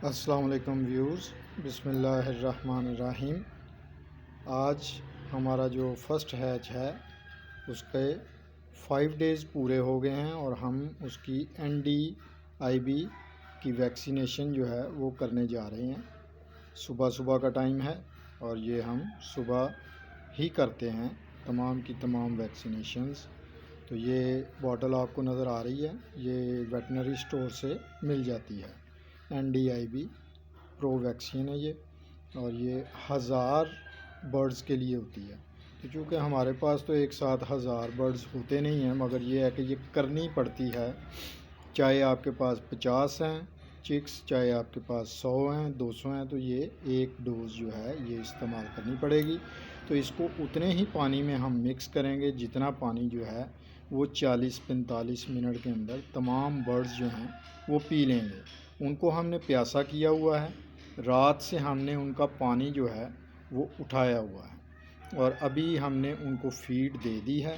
السلام علیکم ویورز، بسم اللہ الرحمن الرحیم۔ آج ہمارا جو فرسٹ ہیچ ہے اس کے 5 ڈیز پورے ہو گئے ہیں اور ہم اس کی NDIB کی ویکسینیشن جو ہے وہ کرنے جا رہے ہیں۔ صبح کا ٹائم ہے اور یہ ہم صبح ہی کرتے ہیں تمام کی تمام ویکسینیشنز۔ تو یہ باٹل آپ کو نظر آ رہی ہے، یہ ویٹنری سٹور سے مل جاتی ہے۔ NDIB پرو ویکسین ہے یہ، اور یہ 1000 برڈز کے لیے ہوتی ہے۔ تو چونکہ ہمارے پاس تو ایک ساتھ 1000 برڈز ہوتے نہیں ہیں، مگر یہ ہے کہ یہ کرنی پڑتی ہے، چاہے آپ کے پاس 50 ہیں چکس، چاہے آپ کے پاس 100 ہیں 200 ہیں، تو یہ ایک ڈوز جو ہے یہ استعمال کرنی پڑے گی۔ تو اس کو اتنے ہی پانی میں ہم مکس کریں گے جتنا پانی جو ہے وہ 40-45 منٹ کے اندر تمام برڈز جو ہیں وہ پی لیں گے۔ ان کو ہم نے پیاسا کیا ہوا ہے، رات سے ہم نے ان کا پانی جو ہے وہ اٹھایا ہوا ہے اور ابھی ہم نے ان کو فیڈ دے دی ہے۔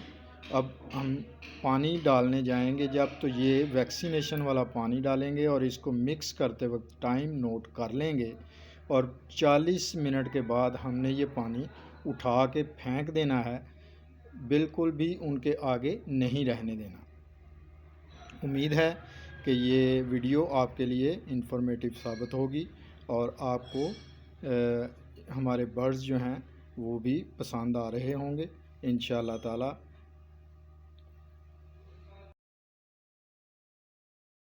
اب ہم پانی ڈالنے جائیں گے جب، تو یہ ویکسینیشن والا پانی ڈالیں گے اور اس کو مکس کرتے وقت ٹائم نوٹ کر لیں گے، اور 40 منٹ کے بعد ہم نے یہ پانی اٹھا کے پھینک دینا ہے، بالکل بھی ان کے آگے نہیں رہنے دینا۔ امید ہے کہ یہ ویڈیو آپ کے لیے انفارمیٹیو ثابت ہوگی اور آپ کو ہمارے برڈز جو ہیں وہ بھی پسند آ رہے ہوں گے انشاءاللہ تعالی۔